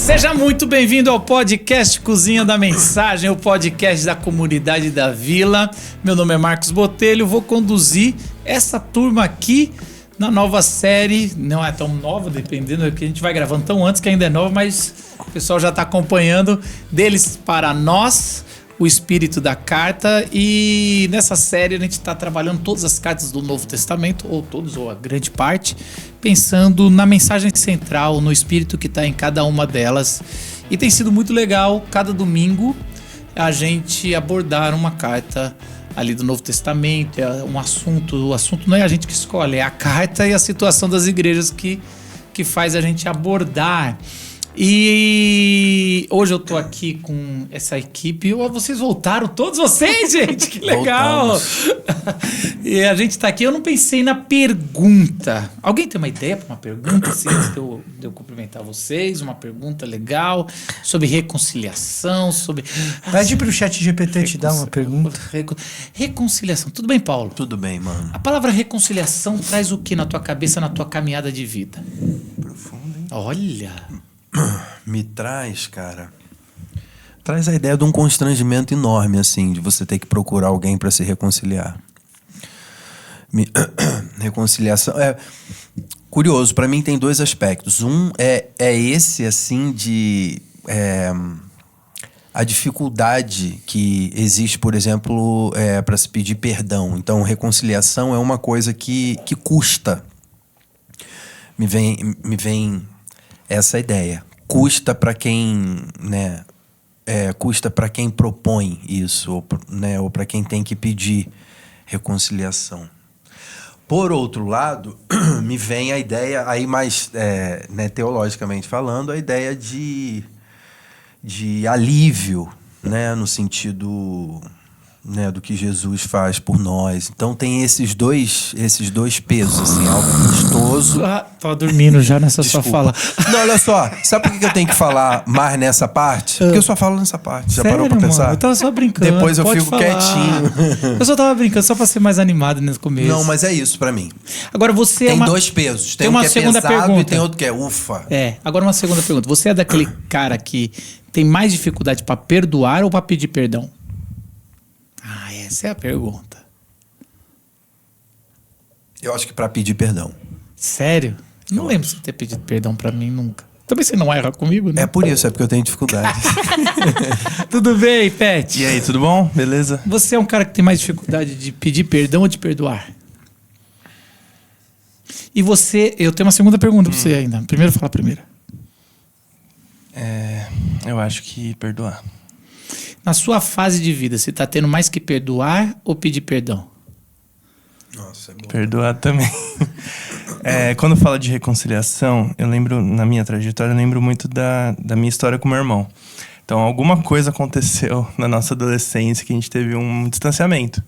Seja muito bem-vindo ao podcast Cozinha da Mensagem, o podcast da comunidade da Vila. Meu nome é Marcos Botelho, vou conduzir essa turma aqui na nova série. Não é tão nova, dependendo do que a gente vai gravando tão antes, que ainda é nova, mas o pessoal já está acompanhando. Deles para nós, o espírito da carta. E nessa série a gente está trabalhando todas as cartas do Novo Testamento, ou todos, ou a grande parte, pensando na mensagem central, no espírito que está em cada uma delas. E tem sido muito legal, cada domingo, a gente abordar uma carta ali do Novo Testamento, é um assunto. O assunto não é a gente que escolhe, é a carta e a situação das igrejas que faz a gente abordar. E hoje eu tô aqui com essa equipe. Vocês voltaram, todos vocês, gente, que legal. E a gente tá aqui, eu não pensei na pergunta. Alguém tem uma ideia para uma pergunta, assim, antes de eu cumprimentar vocês? Uma pergunta legal sobre reconciliação, sobre... Pede pro chat GPT te dar uma pergunta. Reconciliação, tudo bem, Paulo? Tudo bem, mano. A palavra reconciliação traz o que na tua cabeça, na tua caminhada de vida? Profundo, hein? Olha... Me traz, cara. Traz a ideia de um constrangimento enorme, assim, de você ter que procurar alguém para se reconciliar. Reconciliação é curioso. Para mim tem dois aspectos. Um é esse, assim, de a dificuldade que existe, por exemplo, para se pedir perdão. Então, reconciliação é uma coisa que custa. Me vem essa ideia. Custa para quem, né, custa para quem propõe isso, ou para quem tem que pedir reconciliação. Por outro lado, me vem a ideia, aí mais teologicamente falando, a ideia de alívio, né, no sentido, né, do que Jesus faz por nós. Então tem esses dois pesos, assim, algo custoso. Tava dormindo já nessa sua fala. Não, olha só, sabe por que eu tenho que falar mais nessa parte? Porque eu só falo nessa parte. Já Sério, parou pra pensar? Mano? Eu tava só brincando. Depois eu fico falar. quietinho. Eu só tava brincando, só pra ser mais animado nesse começo. Não, mas é isso pra mim. Agora você tem dois pesos. Tem um uma que é segunda pesado pergunta. E tem outro que é ufa. Agora uma segunda pergunta. Você é daquele cara que tem mais dificuldade pra perdoar ou pra pedir perdão? Essa é a pergunta. Eu acho que pra pedir perdão. Sério? Não lembro de ter pedido perdão pra mim nunca. Também você não erra comigo, né? É por isso, é porque eu tenho dificuldade. Tudo bem, Pet? E aí, tudo bom? Beleza? Você é um cara que tem mais dificuldade de pedir perdão ou de perdoar? E você... Eu tenho uma segunda pergunta pra você ainda. Primeiro, fala primeiro. Eu acho que perdoar. Na sua fase de vida, você tá tendo mais que perdoar ou pedir perdão? Nossa, é bom. Perdoar também. Quando fala de reconciliação, eu lembro, na minha trajetória, eu lembro muito da minha história com meu irmão. Então, alguma coisa aconteceu na nossa adolescência que a gente teve um distanciamento.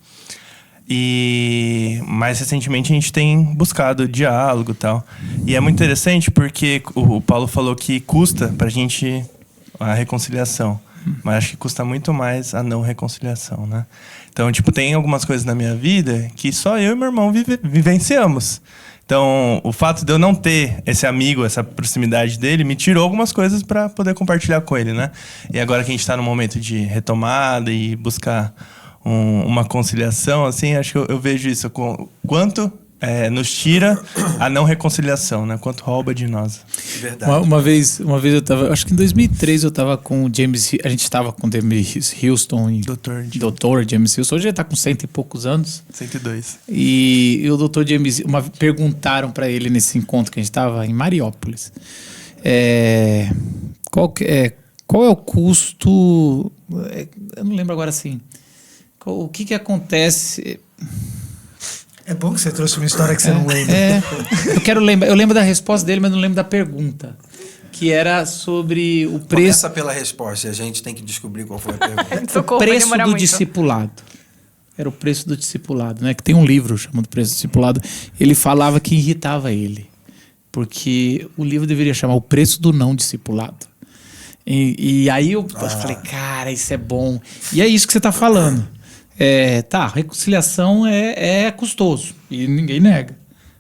E mais recentemente a gente tem buscado diálogo e tal. E é muito interessante porque o Paulo falou que custa pra gente a reconciliação. Mas acho que custa muito mais a não reconciliação, né? Então, tem algumas coisas na minha vida que só eu e meu irmão vivenciamos. Então, o fato de eu não ter esse amigo, essa proximidade dele, me tirou algumas coisas para poder compartilhar com ele, né? E agora que a gente está num momento de retomada e buscar uma conciliação, assim, acho que eu vejo isso. Quanto nos tira a não reconciliação, né? Quanto rouba de nós. Verdade. Uma vez eu tava... Acho que em 2003 eu tava com o James... A gente tava com o James Houston. Doutor James Houston. Hoje ele tá com 100 e poucos anos. 102. E o doutor James... perguntaram pra ele nesse encontro que a gente tava em Mariópolis. Qual é o custo... eu não lembro agora assim. O que acontece... É bom que você trouxe uma história que você não lembra. Eu lembro da resposta dele, mas não lembro da pergunta. Que era sobre o preço... Começa pela resposta, a gente tem que descobrir qual foi a pergunta. O preço do discipulado. Era o preço do discipulado, né? Que tem um livro chamado Preço do Discipulado. Ele falava que irritava ele. Porque o livro deveria chamar O Preço do Não Discipulado. E aí eu falei, cara, isso é bom. E é isso que você está falando. Reconciliação é custoso e ninguém nega.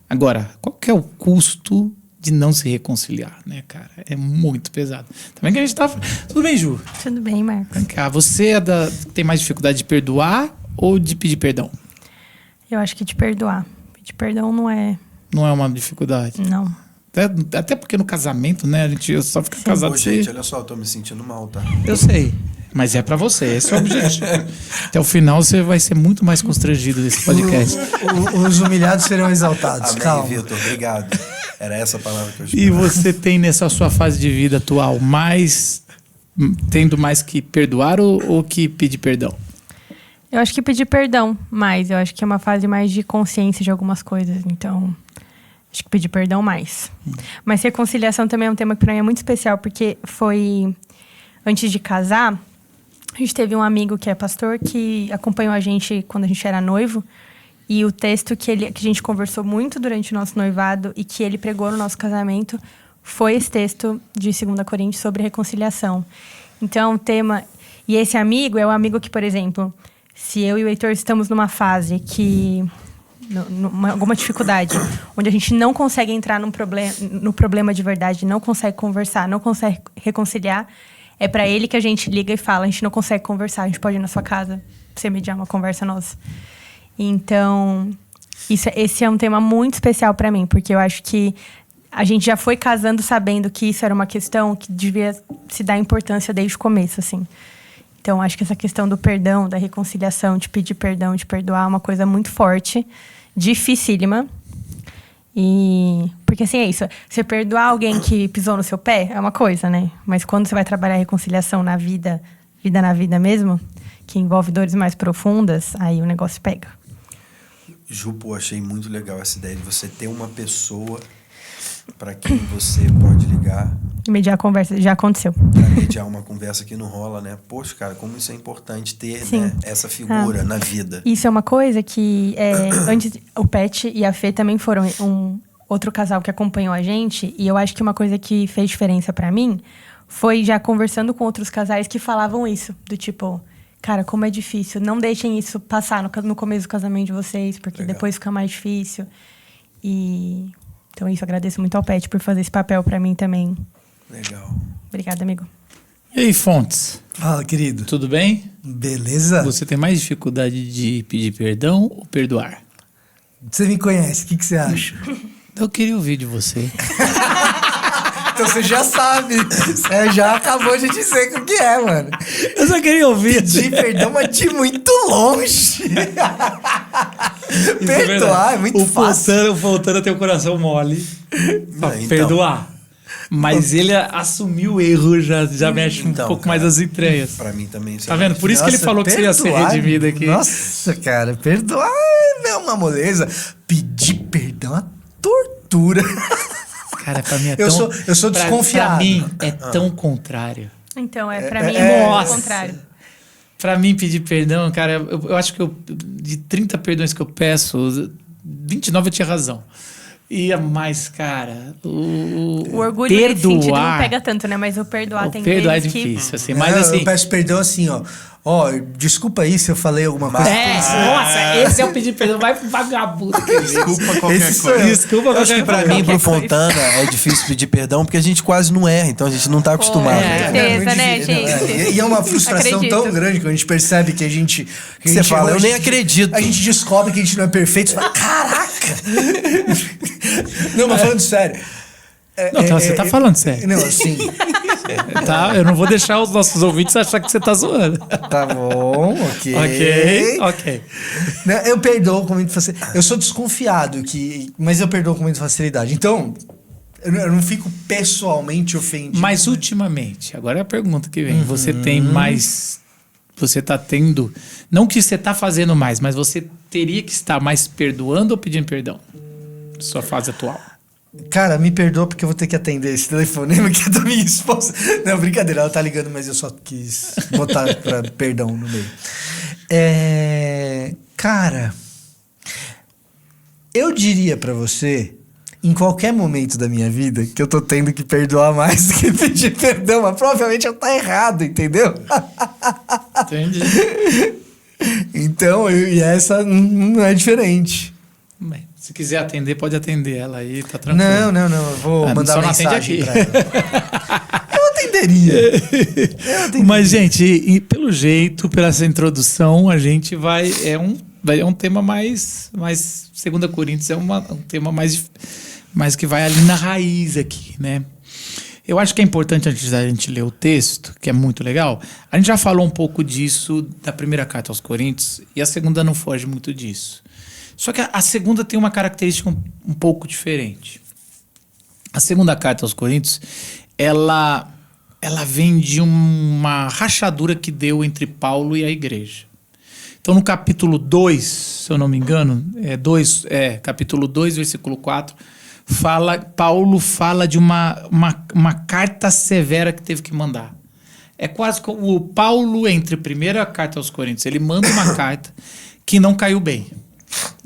Agora, qual que é o custo de não se reconciliar, né, cara? É muito pesado. Também que a gente tá... Tudo bem, Ju? Tudo bem, Marcos. Vem cá, você tem mais dificuldade de perdoar ou de pedir perdão? Eu acho que te perdoar. Pedir perdão não é... Não é uma dificuldade? Não. Até porque no casamento, né, eu só fico casado... Ô, gente, olha só, eu tô me sentindo mal, tá? Eu sei, mas é pra você, esse é o objetivo. Até o final você vai ser muito mais constrangido desse podcast. Os humilhados serão exaltados. Amém, Calma. Vitor, obrigado. Era essa a palavra que eu E esperava. você tem nessa sua fase de vida atual tendo mais que perdoar ou que pedir perdão? Eu acho que pedir perdão mais. Eu acho que é uma fase mais de consciência de algumas coisas. Então, acho que pedir perdão mais. Mas reconciliação também é um tema que pra mim é muito especial, porque foi... Antes de casar, a gente teve um amigo que é pastor que acompanhou a gente quando a gente era noivo. E o texto que a gente conversou muito durante o nosso noivado e que ele pregou no nosso casamento foi esse texto de 2 Coríntios sobre reconciliação. Então, o tema... E esse amigo é o amigo que, por exemplo, se eu e o Heitor estamos numa fase que... alguma dificuldade, onde a gente não consegue entrar no problema de verdade, não consegue conversar, não consegue reconciliar, é pra ele que a gente liga e fala, a gente não consegue conversar, a gente pode ir na sua casa, pra você mediar uma conversa nossa. Então, esse é um tema muito especial pra mim, porque eu acho que a gente já foi casando sabendo que isso era uma questão que devia se dar importância desde o começo, assim. Então, acho que essa questão do perdão, da reconciliação, de pedir perdão, de perdoar, é uma coisa muito forte, dificílima. Porque assim, é isso. Você perdoar alguém que pisou no seu pé é uma coisa, né? Mas quando você vai trabalhar a reconciliação na vida na vida mesmo, que envolve dores mais profundas, aí o negócio pega. Ju, pô, achei muito legal essa ideia de você ter uma pessoa para quem você pode ligar. E mediar a conversa, já aconteceu. Pra mediar uma conversa que não rola, né? Poxa, cara, como isso é importante ter, Sim. né, essa figura na vida. Isso é uma coisa que antes o Pet e a Fê também foram um outro casal que acompanhou a gente, e eu acho que uma coisa que fez diferença pra mim foi já conversando com outros casais que falavam isso, do tipo, cara, como é difícil, não deixem isso passar no começo do casamento de vocês, porque Legal. depois fica mais difícil. Então isso, agradeço muito ao Pet por fazer esse papel pra mim também. Legal. Obrigada, amigo. E aí, Fontes, Fala, querido. tudo bem? Beleza? Você tem mais dificuldade de pedir perdão ou perdoar? Você me conhece, o que você acha? Eu queria ouvir de você. Então você já sabe. Você já acabou de dizer o que é, mano. Eu só queria ouvir. Pedir perdão, mas de muito longe. Perdoar é muito fácil. O Fontana tem o coração mole pra Então. perdoar. Mas ele assumiu o erro, já mexe Então, um pouco cara, mais as entranhas. Pra mim também. Tá vendo? Por isso que ele Nossa, falou que você ia ser perdoar, redimido aqui. Nossa, cara, perdoar é uma moleza. Pedir perdão é uma tortura. Cara, pra mim é Eu tão... sou desconfiado. Pra mim é tão contrário. Então, pra mim é o Nossa. contrário. Pra mim, pedir perdão, cara, eu acho que de 30 perdões que eu peço, 29 eu tinha razão. E a mais, cara, O orgulho nesse sentido não pega tanto, né? Mas o perdoar tem perdoar é vezes que... difícil, assim. Mas assim... Eu peço perdão assim, ó. Ó, desculpa aí se eu falei alguma coisa. Nossa, esse é o pedir perdão. Vai pro vagabundo. Desculpa qualquer Esse sou coisa. eu. Desculpa Eu acho que qualquer pra mim, pro coisa. Fontana, é difícil pedir perdão porque a gente quase não erra, então a gente não tá acostumado. É. Não, Certeza, muito né, difícil. Não, gente? E é uma frustração Acredito. tão grande quando a gente percebe que a gente... que a Você gente fala, errou, eu nem a gente- acredito. A gente descobre que a gente não é perfeito. Você fala, caraca! Não, mas falando sério. Não, tá, você tá falando sério. Não, assim... Tá? Eu não vou deixar os nossos ouvintes achar que você tá zoando. Tá bom, ok. Ok. Né, eu perdoo com muita facilidade. Eu sou desconfiado, mas eu perdoo com muita facilidade. Então, eu não fico pessoalmente ofendido. Mas ultimamente, agora é a pergunta que vem. Você tem mais... Você tá tendo... Não que você tá fazendo mais, mas você teria que estar mais perdoando ou pedindo perdão? Sua fase atual. Cara, me perdoa porque eu vou ter que atender esse telefonema que é da minha esposa. Não, brincadeira, ela tá ligando, mas eu só quis botar pra perdão no meio. Cara, eu diria pra você, em qualquer momento da minha vida, que eu tô tendo que perdoar mais do que pedir perdão, mas provavelmente eu tá errado, entendeu? Entendi. Então, e essa não é diferente. Bem, Se quiser atender, pode atender ela aí, tá tranquilo. Não. Eu vou mandar só não atende mensagem aqui. pra ela. Eu atenderia. Mas, gente, pelo jeito, pela essa introdução, a gente vai é um tema mais 2 Coríntios é um tema mais que vai ali na raiz aqui, né? Eu acho que é importante, antes da gente ler o texto, que é muito legal, a gente já falou um pouco disso da primeira carta aos Coríntios, e a segunda não foge muito disso. Só que a segunda tem uma característica um pouco diferente. A segunda carta aos Coríntios, ela vem de uma rachadura que deu entre Paulo e a igreja. Então, no capítulo 2, se eu não me engano, capítulo 2, versículo 4, Paulo fala de uma carta severa que teve que mandar. É quase como o Paulo, entre a primeira carta aos Coríntios, ele manda uma carta que não caiu bem.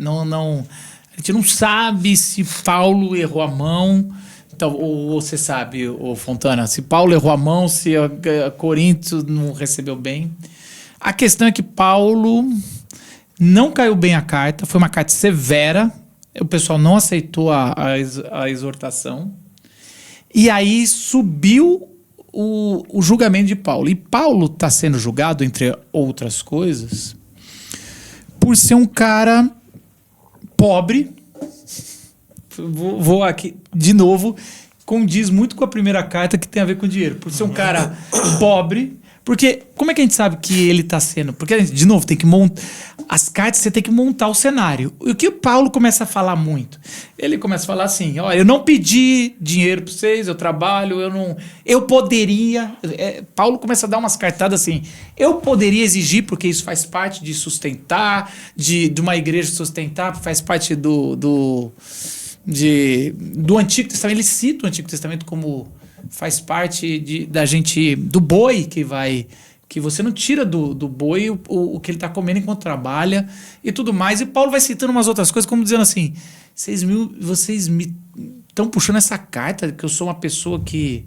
A gente não sabe se Paulo errou a mão. Então, ou você sabe, Fontana, se Paulo errou a mão, se a Corinto não recebeu bem. A questão é que Paulo não caiu bem a carta, foi uma carta severa, o pessoal não aceitou a exortação, e aí subiu o julgamento de Paulo. E Paulo está sendo julgado, entre outras coisas, por ser um cara pobre. Vou aqui, de novo, condiz muito com a primeira carta, que tem a ver com dinheiro. Por ser um cara pobre. Porque como é que a gente sabe que ele está sendo? Porque, de novo, tem que montar... As cartas, você tem que montar o cenário. E o que o Paulo começa a falar muito? Ele começa a falar assim, olha, eu não pedi dinheiro para vocês, eu trabalho, eu poderia... Paulo começa a dar umas cartadas assim, eu poderia exigir, porque isso faz parte de sustentar, de uma igreja sustentar, faz parte do Antigo Testamento. Ele cita o Antigo Testamento como faz parte da gente, do boi que você não tira do boi o que ele está comendo enquanto trabalha e tudo mais. E Paulo vai citando umas outras coisas, como dizendo assim, vocês me estão puxando essa carta, que eu sou uma pessoa que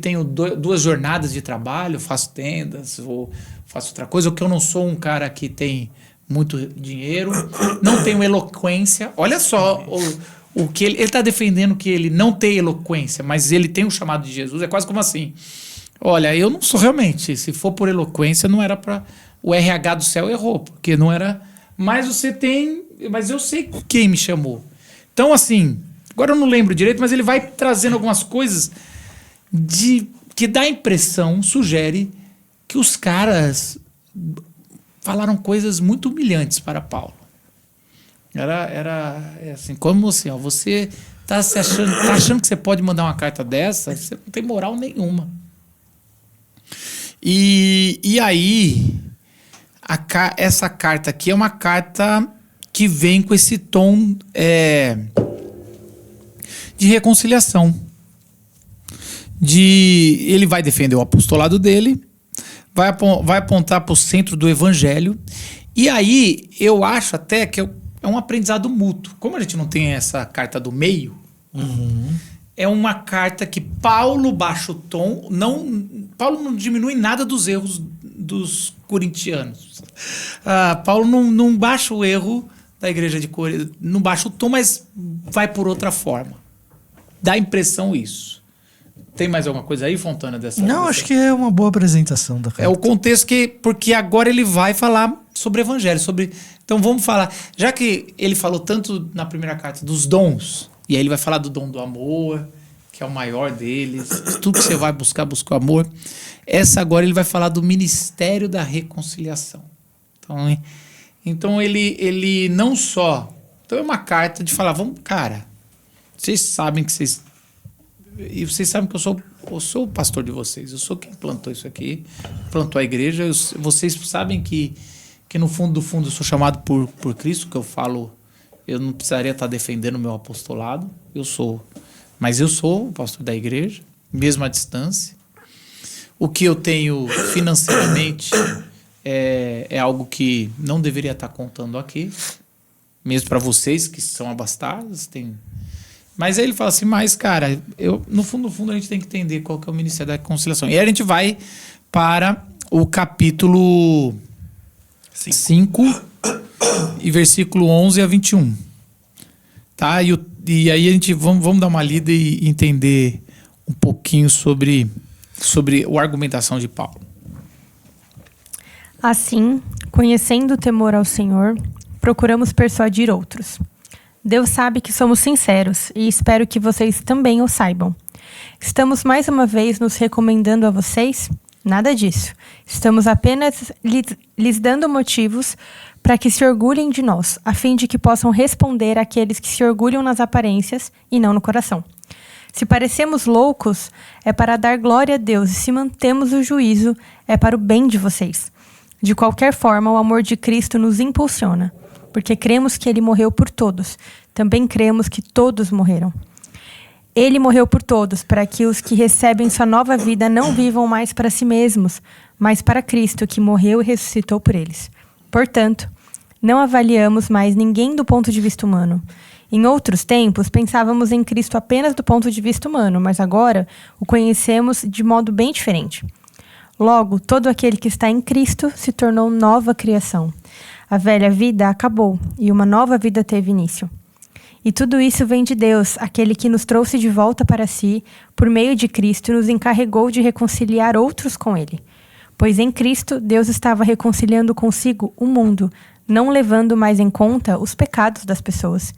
tenho 2 jornadas de trabalho, faço tendas, ou faço outra coisa, ou que eu não sou um cara que tem muito dinheiro, não tenho eloquência. Olha só o que ele está defendendo, que ele não tem eloquência, mas ele tem o chamado de Jesus. É quase como assim, olha, eu não sou realmente, se for por eloquência, não era para... O RH do céu errou, porque não era... Mas você tem... Mas eu sei quem me chamou. Então, assim, agora eu não lembro direito, mas ele vai trazendo algumas coisas que dá a impressão, sugere, que os caras falaram coisas muito humilhantes para Paulo. Era assim, como assim, ó, você tá achando que você pode mandar uma carta dessa, você não tem moral nenhuma. E aí, essa carta aqui é uma carta que vem com esse tom de reconciliação. Ele vai defender o apostolado dele, vai apontar para o centro do evangelho, e aí eu acho até que é um aprendizado mútuo. Como a gente não tem essa carta do meio, é uma carta que Paulo baixa o tom. Paulo não diminui nada dos erros dos corintianos. Paulo não baixa o erro da igreja de Corinto, não baixa o tom, mas vai por outra forma. Dá a impressão isso. Tem mais alguma coisa aí, Fontana, dessa? Não, acho que é uma boa apresentação da carta. É o contexto porque agora ele vai falar sobre evangelho, então vamos falar, já que ele falou tanto na primeira carta dos dons, e aí ele vai falar do dom do amor, que é o maior deles, tudo que você vai busca o amor. Essa agora ele vai falar do ministério da reconciliação. Então ele não só... Então é uma carta de falar, cara, vocês sabem que e vocês sabem que eu sou o pastor de vocês, eu sou quem plantou isso aqui, plantou a igreja, vocês sabem que no fundo do fundo eu sou chamado por Cristo, que eu falo, eu não precisaria estar defendendo o meu apostolado, mas eu sou o pastor da igreja, mesmo à distância. O que eu tenho financeiramente é algo que não deveria estar contando aqui, mesmo para vocês que são abastados, Mas aí ele fala assim, cara, no fundo a gente tem que entender qual que é o ministério da reconciliação. E aí a gente vai para o capítulo 5 e versículo 11 a 21. tá? E aí a gente vamos dar uma lida e entender um pouquinho sobre a argumentação de Paulo. Assim, conhecendo o temor ao Senhor, procuramos persuadir outros. Deus sabe que somos sinceros e espero que vocês também o saibam. Estamos mais uma vez nos recomendando a vocês? Nada disso. Estamos apenas lhes dando motivos para que se orgulhem de nós, a fim de que possam responder àqueles que se orgulham nas aparências e não no coração. Se parecemos loucos, é para dar glória a Deus, e se mantemos o juízo, é para o bem de vocês. De qualquer forma, o amor de Cristo nos impulsiona, porque cremos que Ele morreu por todos. Também cremos que todos morreram. Ele morreu por todos, para que os que recebem sua nova vida não vivam mais para si mesmos, mas para Cristo, que morreu e ressuscitou por eles. Portanto, não avaliamos mais ninguém do ponto de vista humano. Em outros tempos, pensávamos em Cristo apenas do ponto de vista humano, mas agora o conhecemos de modo bem diferente. Logo, todo aquele que está em Cristo se tornou nova criação. A velha vida acabou e uma nova vida teve início. E tudo isso vem de Deus, aquele que nos trouxe de volta para si, por meio de Cristo, e nos encarregou de reconciliar outros com Ele. Pois em Cristo, Deus estava reconciliando consigo o mundo, não levando mais em conta os pecados das pessoas.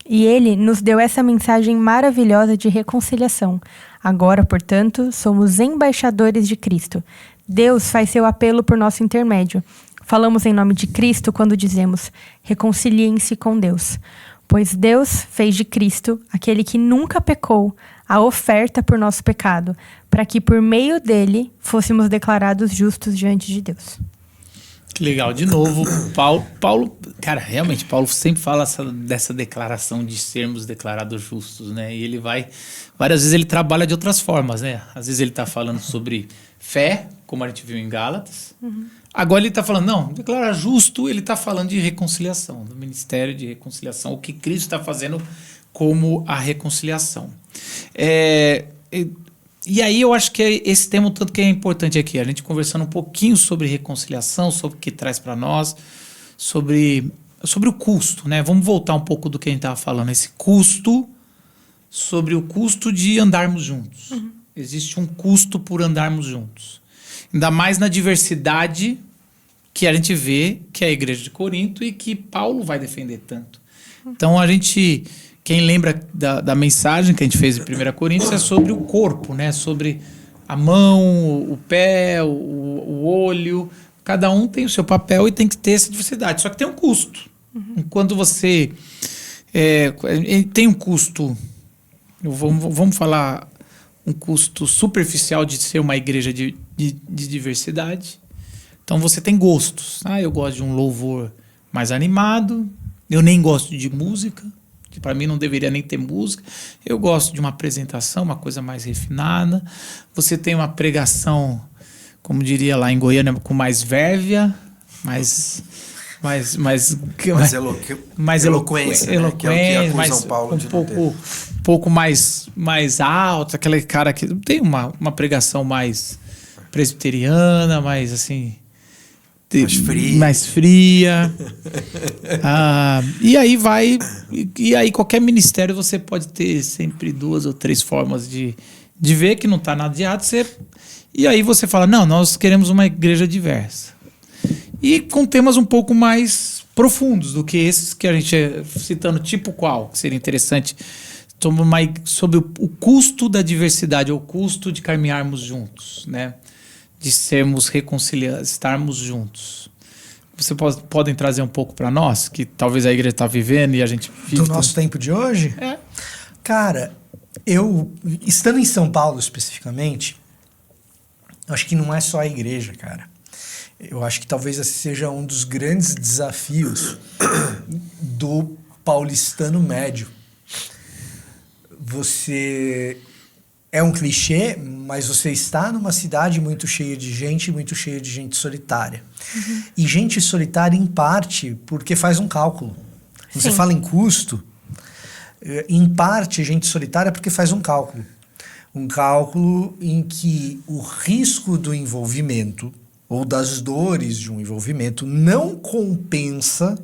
E Ele nos deu essa mensagem maravilhosa de reconciliação. Agora, portanto, somos embaixadores de Cristo. Deus faz seu apelo por nosso intermédio. Falamos em nome de Cristo quando dizemos: reconciliem-se com Deus. Pois Deus fez de Cristo, aquele que nunca pecou, a oferta por nosso pecado, para que por meio dele fôssemos declarados justos diante de Deus. Que legal. De novo, Paulo, cara, realmente, Paulo sempre fala dessa declaração de sermos declarados justos, né? E ele várias vezes ele trabalha de outras formas, né? Às vezes ele está falando sobre fé, como a gente viu em Gálatas. Agora ele está falando, não, declarar justo, ele está falando de reconciliação, do ministério de reconciliação, o que Cristo está fazendo como a reconciliação. E aí eu acho que esse tema, tanto que é importante aqui, a gente conversando um pouquinmo sobre reconciliação, sobre o que traz para nós, sobre o custo, né? Vamos voltar um pouco do que a gente estava falando, esse custo, sobre o custo de andarmos juntos. Existe um custo por andarmos juntos. Ainda mais na diversidade que a gente vê que é a igreja de Corinto e que Paulo vai defender tanto. Então quem lembra da mensagem que a gente fez em 1 Coríntios é sobre o corpo, né? Sobre a mão, o pé, o olho. Cada um tem o seu papel e tem que ter essa diversidade. Só que tem um custo. Enquanto você tem um custo, vamos falar, um custo superficial de ser uma igreja de diversidade. Então você tem gostos. Eu gosto de um louvor mais animado. Eu nem gosto de música, que para mim não deveria nem ter música. Eu gosto de uma apresentação, uma coisa mais refinada. Você tem uma pregação, como diria lá em Goiânia, com mais vérvia, mais eloquência, né? Que é o que mais acusam Paulo de não ter. um pouco mais alto, aquele cara que tem uma pregação mais presbiteriana, mais assim, mais fria. E aí qualquer ministério você pode ter sempre 2 ou 3 formas de ver que não está nada de errado. E aí você fala, não, nós queremos uma igreja diversa. E com temas um pouco mais profundos do que esses que a gente citando, tipo qual, que seria interessante, sobre o custo da diversidade, ou o custo de caminharmos juntos, né? De sermos reconciliados, estarmos juntos. Vocês podem trazer um pouco para nós, que talvez a igreja está vivendo e a gente vive... Do nosso tempo de hoje? Cara, eu, estando em São Paulo especificamente, acho que não é só a igreja, cara. Eu acho que talvez esse seja um dos grandes desafios do paulistano médio. Você é um clichê, mas você está numa cidade muito cheia de gente solitária. E gente solitária, em parte, porque faz um cálculo. Você fala em custo, em parte, gente solitária porque faz um cálculo. Um cálculo em que o risco do envolvimento ou das dores de um envolvimento não compensa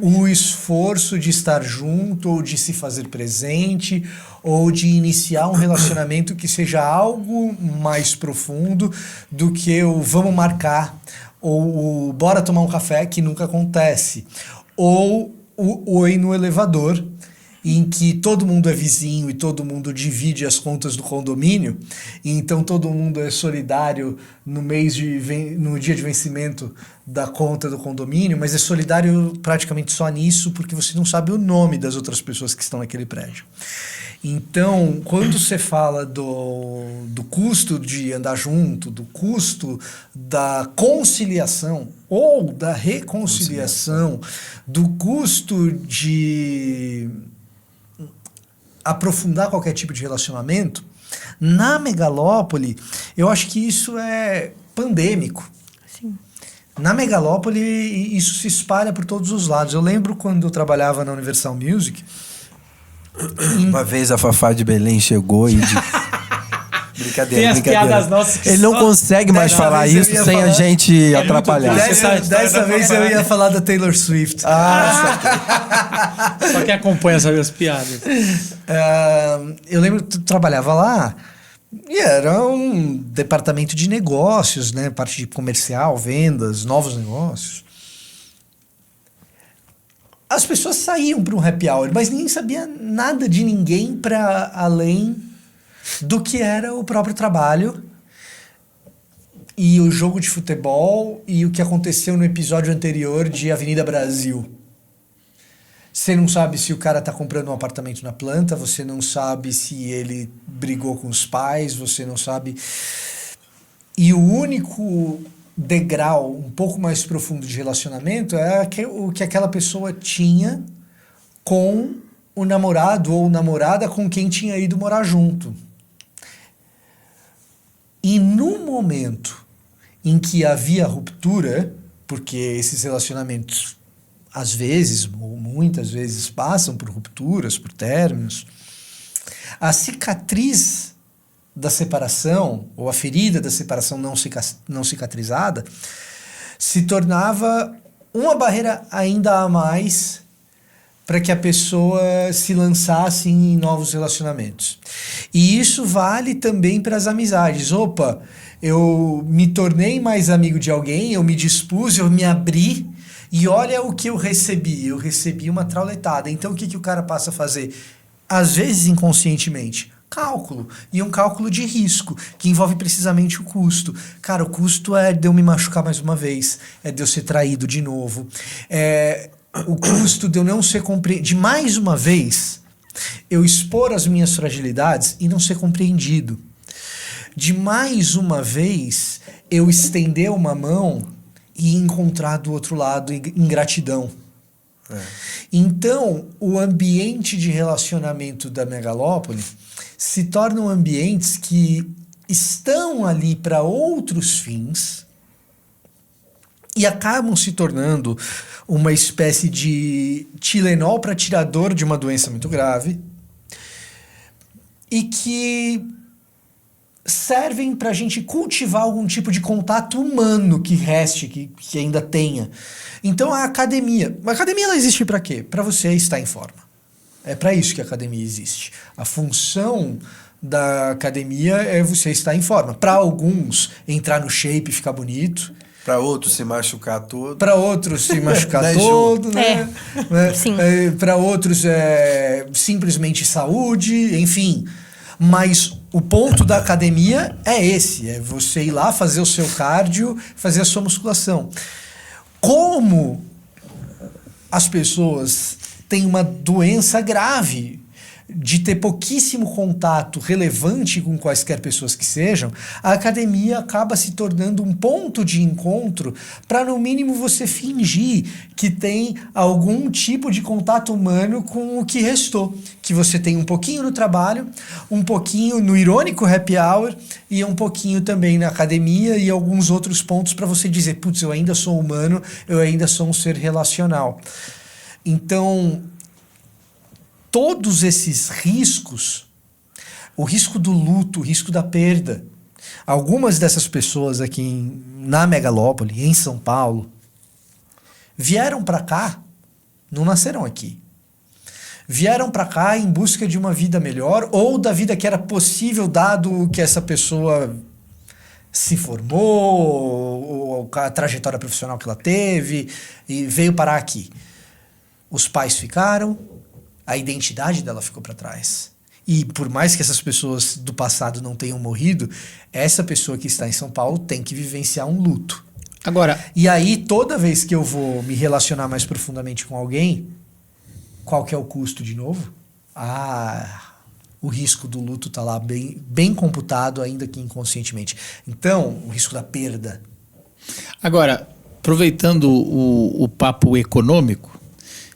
o esforço de estar junto, ou de se fazer presente, ou de iniciar um relacionamento que seja algo mais profundo do que o vamos marcar, ou o bora tomar um café, que nunca acontece, ou o oi no elevador, em que todo mundo é vizinho e todo mundo divide as contas do condomínio, e então todo mundo é solidário no dia de vencimento da conta do condomínio, mas é solidário praticamente só nisso, porque você não sabe o nome das outras pessoas que estão naquele prédio. Então, quando você fala do custo de andar junto, do custo da conciliação ou da reconciliação, do custo de aprofundar qualquer tipo de relacionamento, na megalópole, eu acho que isso é pandêmico. Sim. Na megalópole, isso se espalha por todos os lados. Eu lembro quando eu trabalhava na Universal Music. Uma vez a Fafá de Belém chegou e... Brincadeira, Tem as brincadeira. piadas nossas que Ele não só- consegue mais Dessa falar vez eu isso ia sem a falar- gente atrapalhar. Dessa vez eu ia falar da Taylor Swift. Só quem acompanha sabe as piadas. Eu lembro que eu trabalhava lá e era um departamento de negócios, né? Parte de comercial, vendas, novos negócios. As pessoas saíam para um happy hour, mas ninguém sabia nada de ninguém para além do que era o próprio trabalho e o jogo de futebol e o que aconteceu no episódio anterior de Avenida Brasil. Você não sabe se o cara tá comprando um apartamento na planta, você não sabe se ele brigou com os pais, você não sabe... E o único degrau um pouco mais profundo de relacionamento é o que aquela pessoa tinha com o namorado ou namorada com quem tinha ido morar junto. E no momento em que havia ruptura, porque esses relacionamentos às vezes, ou muitas vezes, passam por rupturas, por términos, a cicatriz da separação, ou a ferida da separação não cicatrizada, se tornava uma barreira ainda a mais para que a pessoa se lançasse em novos relacionamentos. E isso vale também para as amizades. Opa, eu me tornei mais amigo de alguém, eu me dispus, eu me abri, e olha o que eu recebi. Eu recebi uma trauletada. Então o que o cara passa a fazer? Às vezes inconscientemente. Cálculo. E um cálculo de risco, que envolve precisamente o custo. Cara, o custo é de eu me machucar mais uma vez. É de eu ser traído de novo. O custo de eu não ser compreendido. De mais uma vez, eu expor as minhas fragilidades e não ser compreendido. De mais uma vez, eu estender uma mão e encontrar do outro lado ingratidão. Então, o ambiente de relacionamento da megalópole se tornam ambientes que estão ali para outros fins e acabam se tornando uma espécie de Tilenol para tirador de uma doença muito grave e que servem para a gente cultivar algum tipo de contato humano que reste, que ainda tenha. Então a academia ela existe para quê? Para você estar em forma. É para isso que a academia existe. A função da academia é você estar em forma. Para alguns, entrar no shape e ficar bonito. Para outros se machucar todo. Para outros se machucar Né, todo, né? Sim. Para outros é simplesmente saúde, enfim. Mas o ponto da academia é esse, é você ir lá fazer o seu cardio, fazer a sua musculação. Como as pessoas têm uma doença grave de ter pouquíssimo contato relevante com quaisquer pessoas que sejam, a academia acaba se tornando um ponto de encontro para, no mínimo, você fingir que tem algum tipo de contato humano com o que restou. Que você tem um pouquinho no trabalho, um pouquinho no irônico happy hour e um pouquinho também na academia e alguns outros pontos para você dizer, putz, eu ainda sou humano, eu ainda sou um ser relacional. Então, todos esses riscos, o risco do luto, o risco da perda, algumas dessas pessoas aqui na megalópole, em São Paulo, vieram para cá não nasceram aqui. Vieram para cá em busca de uma vida melhor ou da vida que era possível dado que essa pessoa se formou ou a trajetória profissional que ela teve e veio parar aqui. Os pais ficaram, a identidade dela ficou para trás. E por mais que essas pessoas do passado não tenham morrido, essa pessoa que está em São Paulo tem que vivenciar um luto. Agora, E aí, toda vez que eu vou me relacionar mais profundamente com alguém, qual que é o custo de novo? O risco do luto está lá bem computado, ainda que inconscientemente. Então, o risco da perda. agora, aproveitando o papo econômico,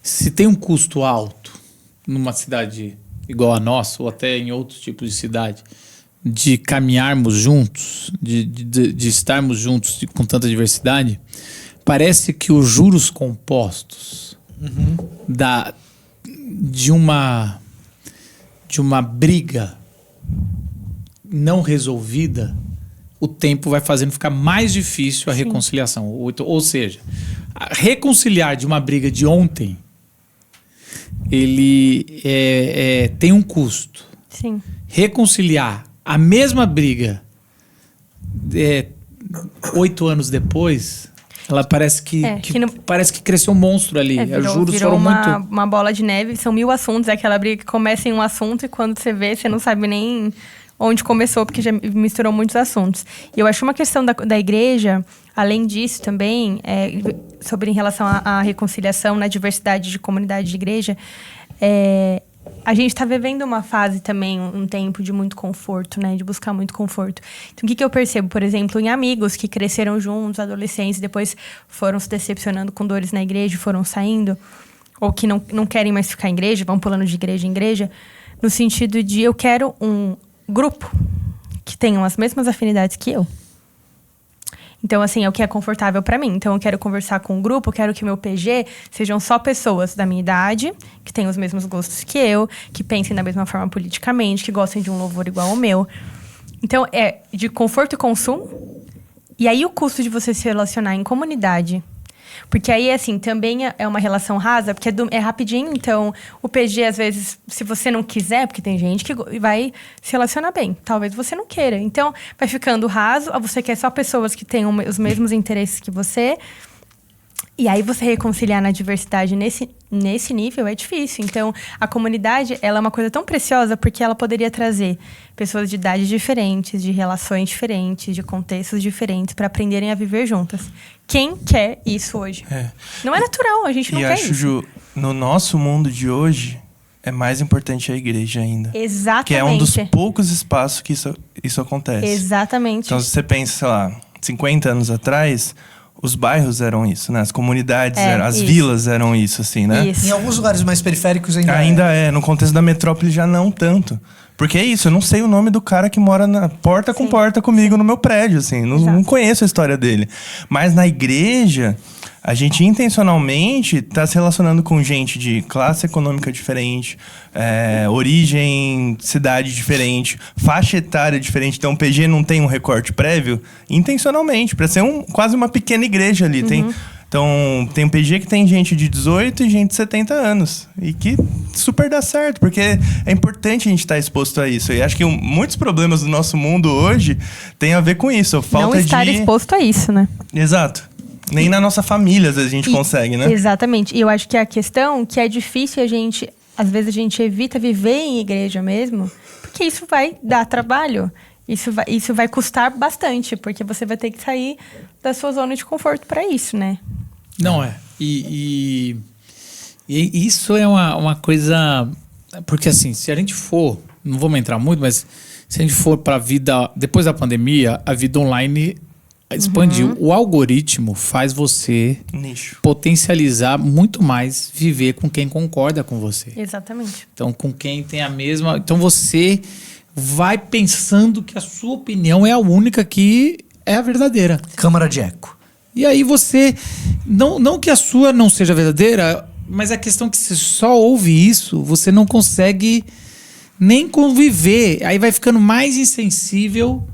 se tem um custo alto numa cidade igual a nossa, ou até em outros tipos de cidade, de caminharmos juntos, de estarmos juntos com tanta diversidade, parece que os juros compostos de uma briga não resolvida, o tempo vai fazendo ficar mais difícil a reconciliação. Ou seja, reconciliar de uma briga de ontem, ele tem um custo. Sim. Reconciliar a mesma briga 8 anos depois, ela parece parece que cresceu um monstro ali. Os juros foram uma bola de neve, são 1000 assuntos. É aquela briga que começa em um assunto e quando você vê, você não sabe nem onde começou, porque já misturou muitos assuntos. E eu acho uma questão da igreja, além disso também, sobre em relação à reconciliação na diversidade de comunidade de igreja, a gente está vivendo uma fase também, um tempo de muito conforto, né? De buscar muito conforto. Então, o que eu percebo, por exemplo, em amigos que cresceram juntos, adolescentes, depois foram se decepcionando com dores na igreja, foram saindo, ou que não querem mais ficar em igreja, vão pulando de igreja em igreja, no sentido de eu quero um grupo que tenham as mesmas afinidades que eu. Então, assim, é o que é confortável pra mim. Então, eu quero conversar com um grupo, eu quero que o meu PG sejam só pessoas da minha idade, que tenham os mesmos gostos que eu, que pensem da mesma forma politicamente, que gostem de um louvor igual ao meu. Então, é de conforto e consumo. E aí, o custo de você se relacionar em comunidade. Porque aí, assim, também é uma relação rasa, porque é rapidinho. Então, o PG, às vezes, se você não quiser, porque tem gente que vai se relacionar bem. Talvez você não queira. Então, vai ficando raso. Você quer só pessoas que tenham os mesmos interesses que você. E aí, você reconciliar na diversidade nesse nível é difícil. Então, a comunidade, ela é uma coisa tão preciosa porque ela poderia trazer pessoas de idades diferentes, de relações diferentes, de contextos diferentes, para aprenderem a viver juntas. Quem quer isso hoje? Não é natural, a gente não quer isso. E acho, Ju, no nosso mundo de hoje, é mais importante a igreja ainda. Exatamente. Que é um dos poucos espaços que isso acontece. Exatamente. Então, se você pensa, sei lá, 50 anos atrás, os bairros eram isso, né? As comunidades, as vilas eram isso, assim, né? Em alguns lugares mais periféricos ainda é. No contexto da metrópole já não tanto. Porque é isso, eu não sei o nome do cara que mora na porta com porta comigo no meu prédio, assim. Não conheço a história dele. Mas na igreja, a gente intencionalmente está se relacionando com gente de classe econômica diferente, origem, cidade diferente, faixa etária diferente. Então o PG não tem um recorte prévio intencionalmente, para ser quase uma pequena igreja ali. Então, tem um PG que tem gente de 18 e gente de 70 anos. E que super dá certo, porque é importante a gente estar exposto a isso. E acho que muitos problemas do nosso mundo hoje tem a ver com isso. Não estar exposto a isso, né? Exato. Nem na nossa família, às vezes, a gente consegue, né? Exatamente. E eu acho que a questão que é difícil às vezes a gente evita viver em igreja mesmo, porque isso vai dar trabalho. Isso vai custar bastante, porque você vai ter que sair da sua zona de conforto para isso, né? Não é. E isso é uma coisa... Porque assim, se a gente for... Não vamos entrar muito, mas se a gente for para a vida... Depois da pandemia, a vida online expandiu. O algoritmo faz você potencializar muito mais viver com quem concorda com você. Exatamente. Então, com quem tem a mesma... Então, você vai pensando que a sua opinião é a única que é a verdadeira. Câmara de eco. E aí você... Não que a sua não seja verdadeira, mas a questão é que você só ouve isso, você não consegue nem conviver. Aí vai ficando mais insensível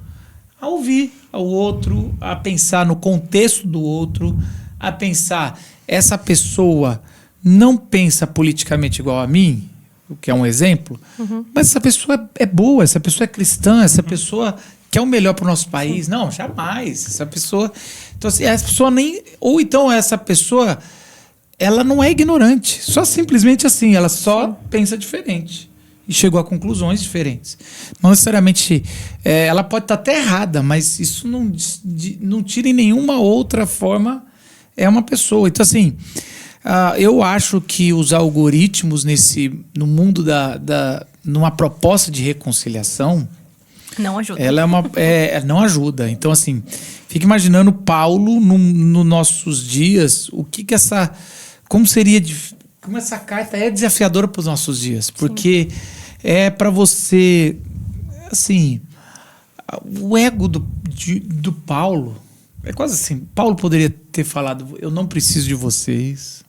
a ouvir ao outro, a pensar no contexto do outro, a pensar, essa pessoa não pensa politicamente igual a mim, o que é um exemplo, mas essa pessoa é boa, essa pessoa é cristã, essa pessoa quer o melhor para o nosso país. Não, jamais. Essa pessoa... Então, assim, essa pessoa nem... Ou então essa pessoa, ela não é ignorante. Só simplesmente assim, ela só pensa diferente. E chegou a conclusões diferentes. Não necessariamente... ela pode estar até errada, mas isso não tira em nenhuma outra forma uma pessoa. Então, assim... eu acho que os algoritmos no mundo numa proposta de reconciliação, Não ajuda. ela não ajuda. Então, assim, fica imaginando Paulo nos nossos dias, como essa carta é desafiadora para os nossos dias, porque é para você, assim, o ego do Paulo é quase assim. Paulo poderia ter falado: eu não preciso de vocês.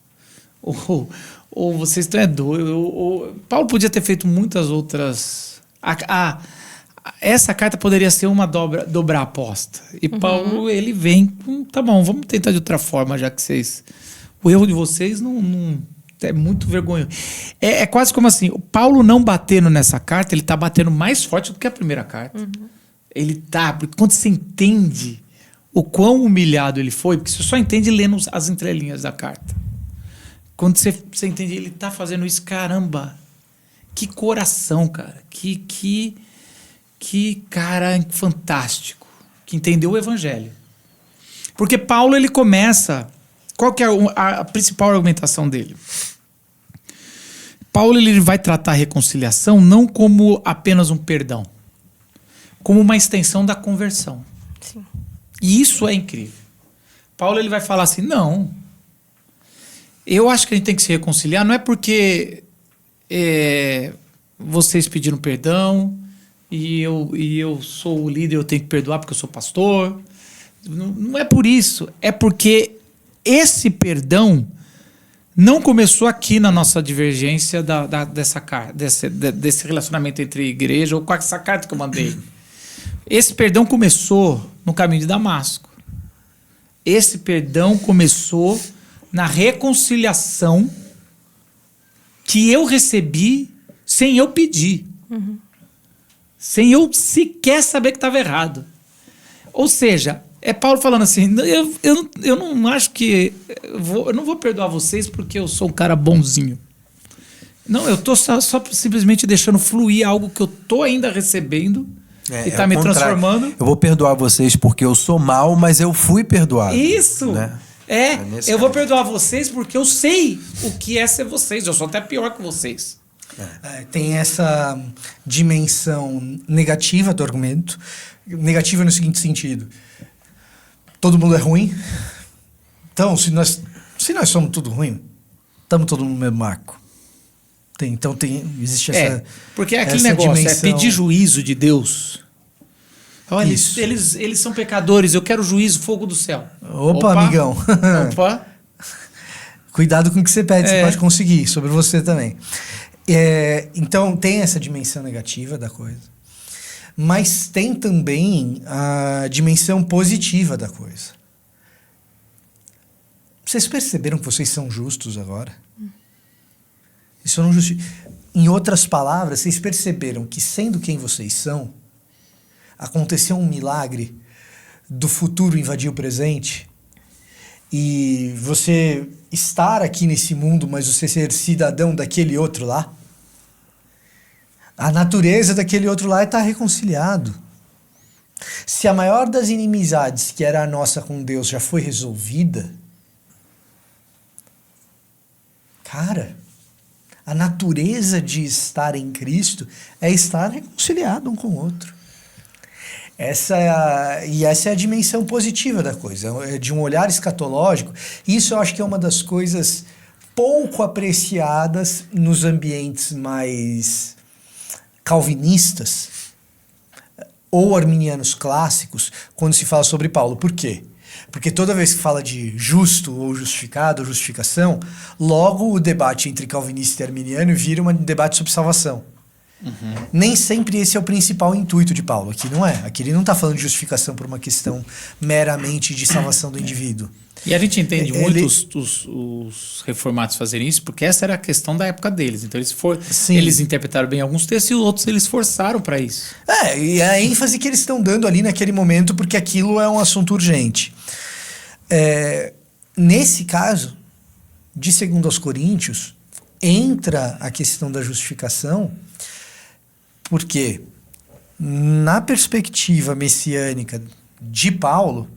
Ou vocês estão doidos. Paulo podia ter feito muitas outras. Essa carta poderia ser uma dobrar a aposta. E Paulo, ele vem com: tá bom, vamos tentar de outra forma, já que o erro de vocês não é muito vergonhoso. É quase como assim: o Paulo não batendo nessa carta, ele tá batendo mais forte do que a primeira carta. Porque quando você entende o quão humilhado ele foi, porque você só entende lendo as entrelinhas da carta. Quando você entende, ele tá fazendo isso, caramba, que coração, cara, que cara fantástico, que entendeu o evangelho. Porque Paulo, ele começa, qual que é a principal argumentação dele? Paulo, ele vai tratar a reconciliação não como apenas um perdão, como uma extensão da conversão. Sim. E isso é incrível. Paulo, ele vai falar assim: não, eu acho que a gente tem que se reconciliar, não é porque vocês pediram perdão e eu sou o líder, eu tenho que perdoar porque eu sou pastor. Não é por isso. É porque esse perdão não começou aqui na nossa divergência desse relacionamento entre igreja ou com essa carta que eu mandei. Esse perdão começou no caminho de Damasco. Esse perdão começou na reconciliação que eu recebi sem eu pedir. Sem eu sequer saber que estava errado. Ou seja, é Paulo falando assim: eu não acho que... eu não vou perdoar vocês porque eu sou um cara bonzinho. Não, eu estou só simplesmente deixando fluir algo que eu estou ainda recebendo e está me transformando. Eu vou perdoar vocês porque eu sou mau, mas eu fui perdoado. Isso! Né? Eu vou perdoar vocês porque eu sei o que é ser vocês. Eu sou até pior que vocês. Tem essa dimensão negativa do argumento. Negativa no seguinte sentido: todo mundo é ruim. Então, se nós somos tudo ruim, estamos todo mundo no mesmo marco. Existe essa... porque é aquele negócio, dimensão... pedir juízo de Deus. Olha, eles são pecadores, eu quero juízo, fogo do céu. Opa, amigão. Opa. Cuidado com o que você pede, você pode conseguir, sobre você também. Então, tem essa dimensão negativa da coisa. Mas tem também a dimensão positiva da coisa. Vocês perceberam que vocês são justos agora? Isso não Em outras palavras, vocês perceberam que, sendo quem vocês são, aconteceu um milagre do futuro invadir o presente, e você estar aqui nesse mundo, mas você ser cidadão daquele outro lá. A natureza daquele outro lá está reconciliado. Se a maior das inimizades, que era a nossa com Deus, já foi resolvida, cara, a natureza de estar em Cristo é estar reconciliado um com o outro. Essa é a dimensão positiva da coisa, de um olhar escatológico. Isso eu acho que é uma das coisas pouco apreciadas nos ambientes mais calvinistas ou arminianos clássicos, quando se fala sobre Paulo. Por quê? Porque toda vez que fala de justo ou justificado ou justificação, logo o debate entre calvinista e arminiano vira um debate sobre salvação. Nem sempre esse é o principal intuito de Paulo. Aqui não é. Aqui ele não está falando de justificação por uma questão meramente de salvação do indivíduo. E a gente entende Ele- muito os reformados fazerem isso, porque essa era a questão da época deles. Então Sim. eles interpretaram bem alguns textos e os outros eles forçaram para isso. E a ênfase que eles estão dando ali naquele momento, porque aquilo é um assunto urgente. Nesse caso, de 2 aos Coríntios, entra a questão da justificação, porque na perspectiva messiânica de Paulo,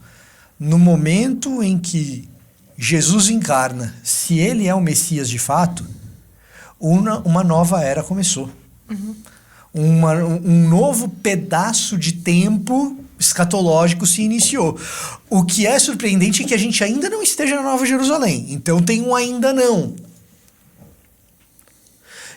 no momento em que Jesus encarna, se ele é o Messias de fato, uma nova era começou. Um novo pedaço de tempo escatológico se iniciou. O que é surpreendente é que a gente ainda não esteja na Nova Jerusalém. Então tem um ainda não.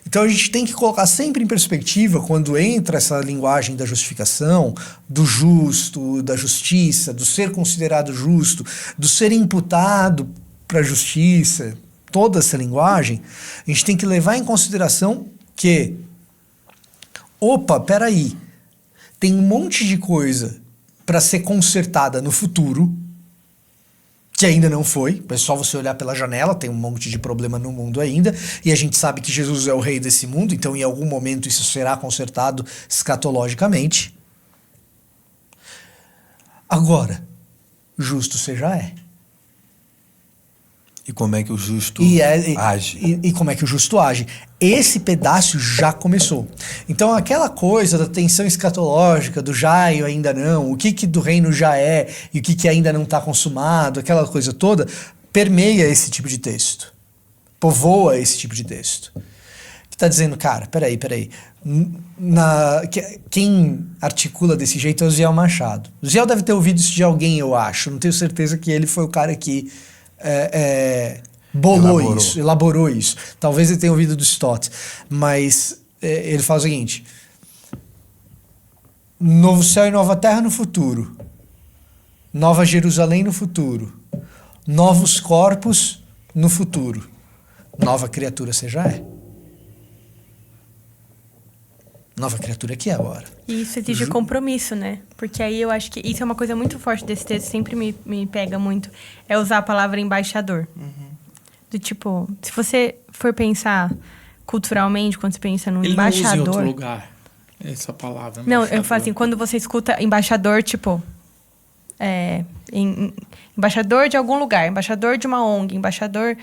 Então a gente tem que colocar sempre em perspectiva, quando entra essa linguagem da justificação, do justo, da justiça, do ser considerado justo, do ser imputado para a justiça, toda essa linguagem, a gente tem que levar em consideração que, peraí, tem um monte de coisa para ser consertada no futuro, que ainda não foi, é só você olhar pela janela, tem um monte de problema no mundo ainda, e a gente sabe que Jesus é o rei desse mundo, então em algum momento isso será consertado escatologicamente. Agora, justo você já é. E como é que o justo age? E como é que o justo age? Esse pedaço já começou. Então aquela coisa da tensão escatológica, do já e ainda não, o que do reino já é e o que ainda não está consumado, aquela coisa toda, permeia esse tipo de texto. Povoa esse tipo de texto. Que está dizendo, cara, peraí. Quem articula desse jeito é o Ziel Machado. O Ziel deve ter ouvido isso de alguém, eu acho. Não tenho certeza que ele foi o cara que elaborou isso. Talvez ele tenha ouvido do Stott, mas ele fala o seguinte: novo céu e nova terra no futuro, Nova Jerusalém no futuro, novos corpos no futuro, nova criatura você já é. Nova criatura que é agora. E isso exige compromisso, né? Porque aí eu acho que isso é uma coisa muito forte desse texto, sempre me pega muito, é usar a palavra embaixador. Do tipo, se você for pensar culturalmente, quando você pensa no Ele embaixador... não usa em outro lugar essa palavra. Não, eu falo assim, quando você escuta embaixador, tipo... embaixador de algum lugar, embaixador de uma ONG, embaixador...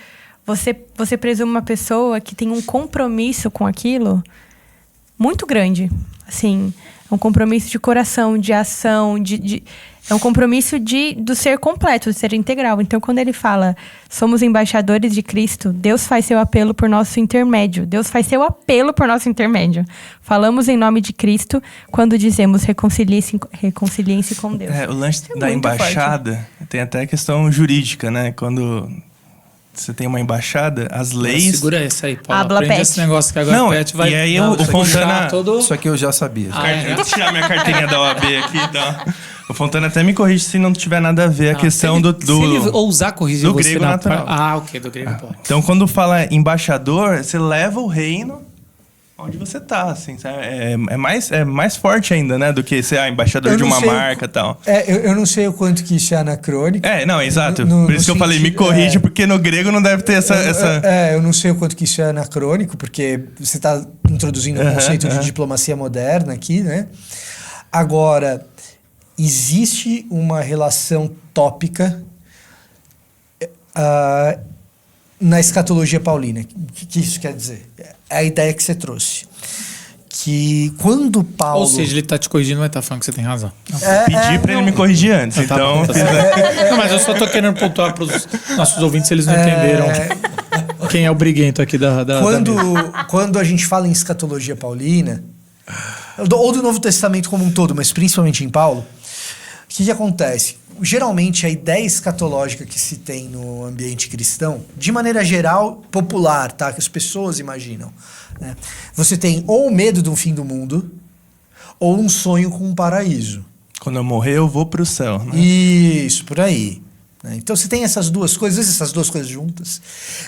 Você presume uma pessoa que tem um compromisso com aquilo... muito grande, assim, é um compromisso de coração, de ação, é um compromisso do ser completo, do ser integral. Então, quando ele fala, somos embaixadores de Cristo, Deus faz seu apelo por nosso intermédio. Falamos em nome de Cristo quando dizemos reconciliem-se com Deus. O lance É da muito embaixada tem até a questão jurídica, né? Quando você tem uma embaixada, as leis... Segura essa aí, Paulo. Habla, Aprende Pet. esse negócio que agora Não, o Pet vai... e aí Não, o Fontana... Isso aqui eu já sabia. Deixa eu tirar minha carteirinha da OAB aqui, então. O Fontana até me corrige se não tiver nada a ver a questão do... Se ele ousar corrigir do você grego na natural. ok, do grego pode. Então, quando fala embaixador, você leva o reino onde você tá, assim, sabe? É mais forte ainda, né? Do que ser embaixador de uma marca e tal. Eu não sei o quanto que isso é anacrônico. Não, exato. Por isso que eu falei, me corrige, porque no grego não deve ter essa... Eu não sei o quanto que isso é anacrônico, porque você está introduzindo um conceito de diplomacia moderna aqui, né? Agora, existe uma relação tópica na escatologia paulina. O que isso quer dizer? É a ideia que você trouxe. Que quando Paulo... Ou seja, ele tá te corrigindo, mas tá falando que você tem razão. Pedi pra ele me corrigir antes, Tá então... bom, tá certo. Não, mas eu só tô querendo pontuar pros nossos ouvintes se eles não entenderam quem é o briguento aqui da Quando a gente fala em escatologia paulina, ou do Novo Testamento como um todo, mas principalmente em Paulo, o que acontece? Geralmente a ideia escatológica que se tem no ambiente cristão, de maneira geral, popular, tá? Que as pessoas imaginam, né? Você tem ou o medo de um fim do mundo, ou um sonho com um paraíso. Quando eu morrer, eu vou pro céu, né? Isso, por aí. Então você tem essas duas coisas, às vezes essas duas coisas juntas.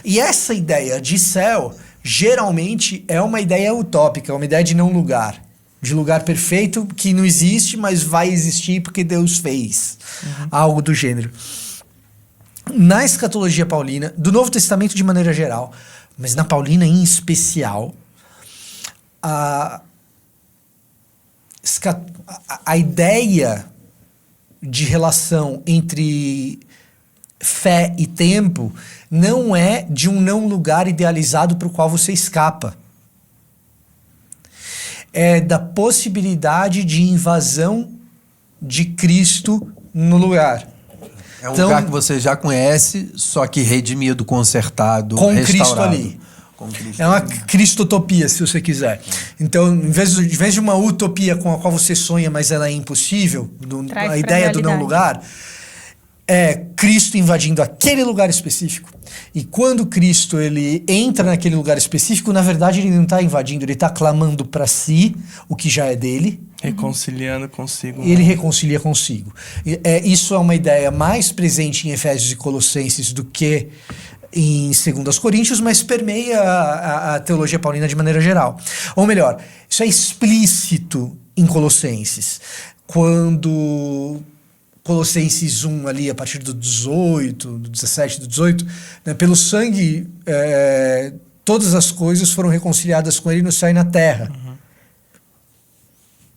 E essa ideia de céu geralmente é uma ideia utópica, é uma ideia de não lugar. De lugar perfeito que não existe, mas vai existir porque Deus fez. Algo do gênero. Na escatologia paulina, do Novo Testamento de maneira geral, mas na Paulina em especial, a ideia de relação entre fé e tempo não é de um não lugar idealizado para o qual você escapa. É da possibilidade de invasão de Cristo no lugar. É um lugar que você já conhece, só que redimido, consertado, com restaurado. Cristo ali. É uma cristotopia, se você quiser. Então, em vez de uma utopia com a qual você sonha, mas ela é impossível, a ideia do não lugar, é Cristo invadindo aquele lugar específico. E quando Cristo ele entra naquele lugar específico, na verdade ele não está invadindo, ele está clamando para si o que já é dele. Reconciliando consigo. E ele reconcilia consigo. Isso é uma ideia mais presente em Efésios e Colossenses do que em 2 Coríntios, mas permeia a teologia paulina de maneira geral. Ou melhor, isso é explícito em Colossenses. Quando Colossenses 1 ali, a partir do 18, do 17, do 18, né, pelo sangue todas as coisas foram reconciliadas com ele no céu e na terra.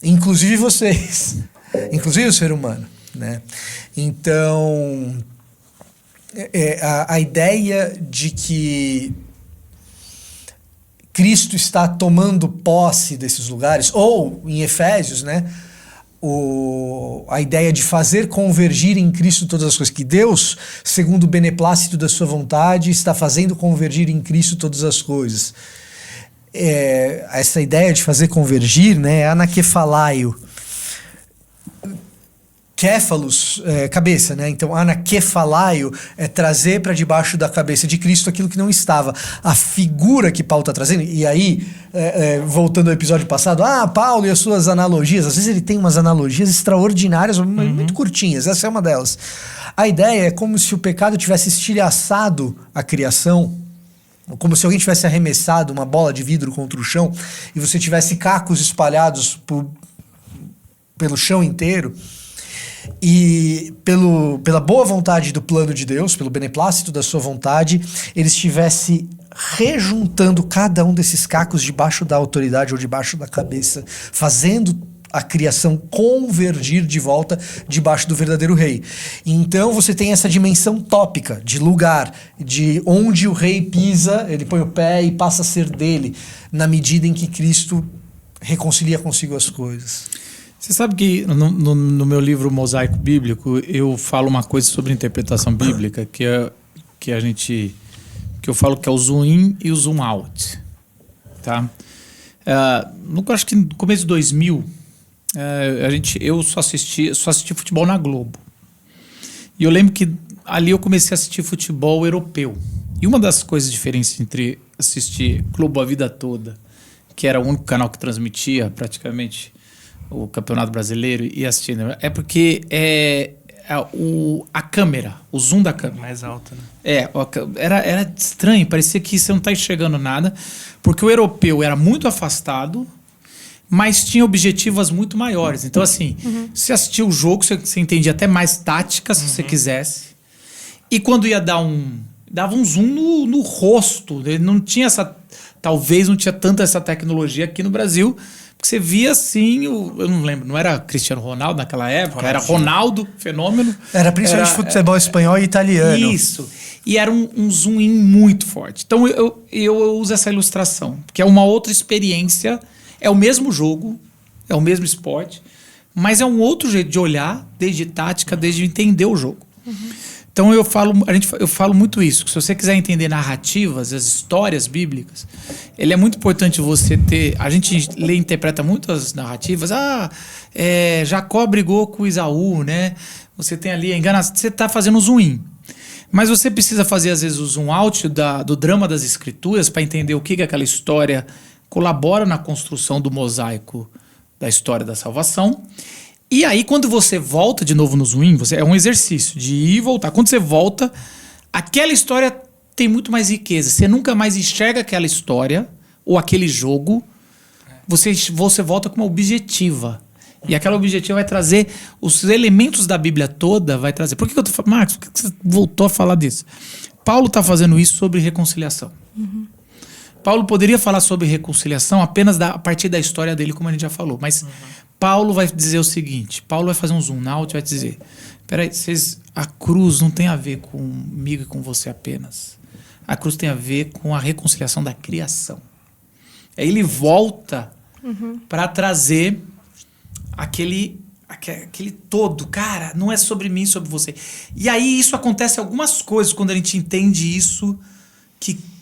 Inclusive vocês. Inclusive o ser humano. Né? Então, a ideia de que Cristo está tomando posse desses lugares, ou em Efésios, né, a ideia de fazer convergir em Cristo todas as coisas, que Deus, segundo o beneplácito da sua vontade, está fazendo convergir em Cristo todas as coisas. Essa ideia de fazer convergir, né, é anakefalaio. Kéfalos, cabeça, né? Então, anakefalaio é trazer para debaixo da cabeça de Cristo aquilo que não estava. A figura que Paulo está trazendo, e aí, voltando ao episódio passado, Paulo e as suas analogias, às vezes ele tem umas analogias extraordinárias, muito curtinhas, essa é uma delas. A ideia é como se o pecado tivesse estilhaçado a criação, como se alguém tivesse arremessado uma bola de vidro contra o chão e você tivesse cacos espalhados pelo chão inteiro. E pela boa vontade do plano de Deus, pelo beneplácito da sua vontade, ele estivesse rejuntando cada um desses cacos debaixo da autoridade ou debaixo da cabeça, fazendo a criação convergir de volta debaixo do verdadeiro rei. Então você tem essa dimensão tópica de lugar, de onde o rei pisa, ele põe o pé e passa a ser dele, na medida em que Cristo reconcilia consigo as coisas. Você sabe que no meu livro Mosaico Bíblico eu falo uma coisa sobre interpretação bíblica que eu falo que é o zoom in e o zoom out, tá? Acho que no começo de 2000 eu só assisti futebol na Globo. E eu lembro que ali eu comecei a assistir futebol europeu. E uma das coisas diferentes entre assistir Globo a vida toda, que era o único canal que transmitia praticamente o Campeonato Brasileiro, e assistir, é porque a câmera, o zoom da câmera. Mais alta, né? Era estranho, parecia que você não está enxergando nada, porque o europeu era muito afastado, mas tinha objetivos muito maiores. Então, assim, você assistia o jogo, você entendia até mais tática, se você quisesse. E quando ia dava um zoom no rosto. Ele não tinha talvez não tinha tanta essa tecnologia aqui no Brasil, porque você via assim, eu não lembro, não era Cristiano Ronaldo naquela época, era Ronaldo, fenômeno. Era principalmente futebol espanhol e italiano. Isso. E era um zoom in muito forte. Então eu uso essa ilustração, porque é uma outra experiência, é o mesmo jogo, é o mesmo esporte, mas é um outro jeito de olhar, desde tática, desde entender o jogo. Então eu falo muito isso, que se você quiser entender narrativas, as histórias bíblicas, ele é muito importante você ter... A gente interpreta muito as narrativas. Jacó brigou com Esaú, né? Você tem ali a enganação, você está fazendo um zoom in. Mas você precisa fazer, às vezes, o zoom out do drama das escrituras para entender o que aquela história colabora na construção do mosaico da história da salvação. E aí, quando você volta de novo no zoom in, é um exercício de ir e voltar. Quando você volta, aquela história tem muito mais riqueza. Você nunca mais enxerga aquela história ou aquele jogo. Você volta com uma objetiva. E aquela objetiva vai trazer os elementos da Bíblia toda, vai trazer. Por que eu tô falando, Marcos, por que você voltou a falar disso? Paulo está fazendo isso sobre reconciliação. Paulo poderia falar sobre reconciliação apenas a partir da história dele, como a gente já falou. Mas Paulo vai dizer o seguinte, Paulo vai fazer um zoom out e vai dizer, peraí, a cruz não tem a ver comigo e com você apenas. A cruz tem a ver com a reconciliação da criação. Aí ele volta para trazer aquele todo, cara, não é sobre mim, sobre você. E aí isso acontece algumas coisas quando a gente entende isso,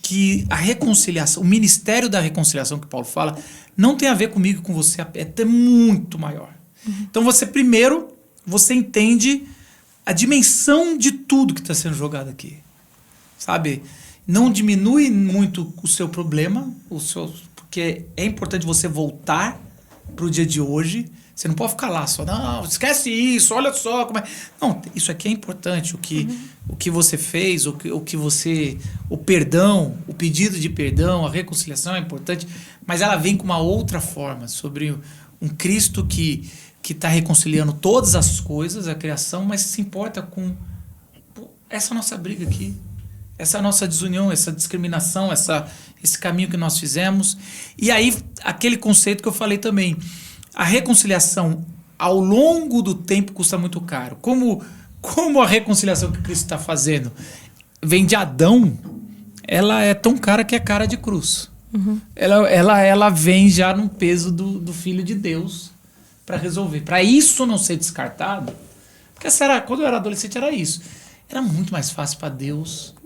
que a reconciliação, o ministério da reconciliação que Paulo fala, não tem a ver comigo e com você, é até muito maior. Então você entende a dimensão de tudo que está sendo jogado aqui, sabe? Não diminui muito o seu problema, porque é importante você voltar para o dia de hoje. Você não pode ficar lá só, não, esquece isso, olha só como é. Não, isso aqui é importante, o que você fez, o perdão, o pedido de perdão, a reconciliação é importante, mas ela vem com uma outra forma, sobre um Cristo que está reconciliando todas as coisas, a criação, mas se importa com essa nossa briga aqui, essa nossa desunião, essa discriminação, esse caminho que nós fizemos. E aí, aquele conceito que eu falei também, a reconciliação ao longo do tempo custa muito caro. Como a reconciliação que Cristo está fazendo vem de Adão, ela é tão cara que é cara de cruz. Ela vem já no peso do Filho de Deus para resolver. Para isso não ser descartado, porque quando eu era adolescente era isso. Era muito mais fácil para Deus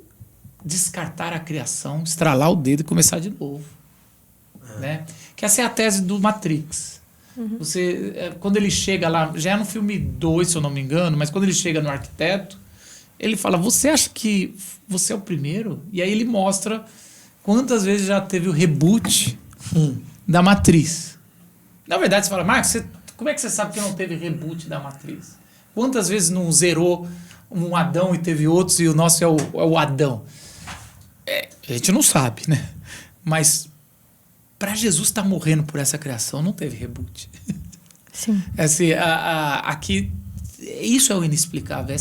descartar a criação, estralar o dedo e começar de novo. Né? Que essa é a tese do Matrix. Quando ele chega lá, já é no filme 2, se eu não me engano, mas quando ele chega no arquiteto, ele fala, você acha que você é o primeiro? E aí ele mostra quantas vezes já teve o reboot da Matriz. Na verdade, você fala, Marcos, como é que você sabe que não teve reboot da Matriz? Quantas vezes não zerou um Adão e teve outros e o nosso é o Adão? A gente não sabe, né? Mas para Jesus estar morrendo por essa criação, não teve reboot. Sim. Aqui, isso é o inexplicável.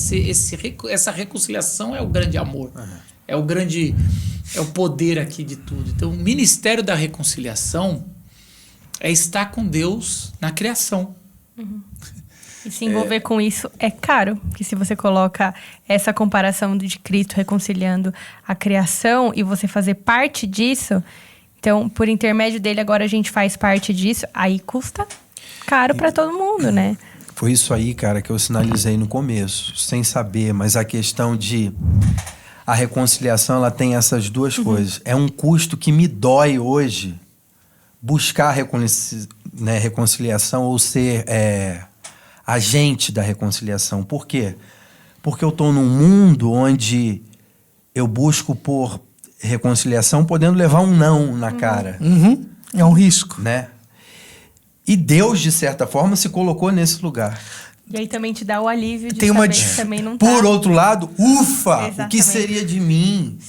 Essa reconciliação é o grande amor. É o poder aqui de tudo. Então, o ministério da reconciliação é estar com Deus na criação. E se envolver com isso é caro. Porque se você coloca essa comparação de Cristo reconciliando a criação e você fazer parte disso... Então, por intermédio dele, agora a gente faz parte disso. Aí custa caro para todo mundo, né? Foi isso aí, cara, que eu sinalizei no começo, sem saber. Mas a questão de... A reconciliação, ela tem essas duas coisas. É um custo que me dói hoje buscar a reconciliação ou ser agente da reconciliação. Por quê? Porque eu estou num mundo onde eu busco por... reconciliação podendo levar um não na cara. É um risco. Né? E Deus, de certa forma, se colocou nesse lugar. E aí também te dá o alívio de Tem saber que também não tá. Por outro lado, ufa! Exatamente. O que seria de mim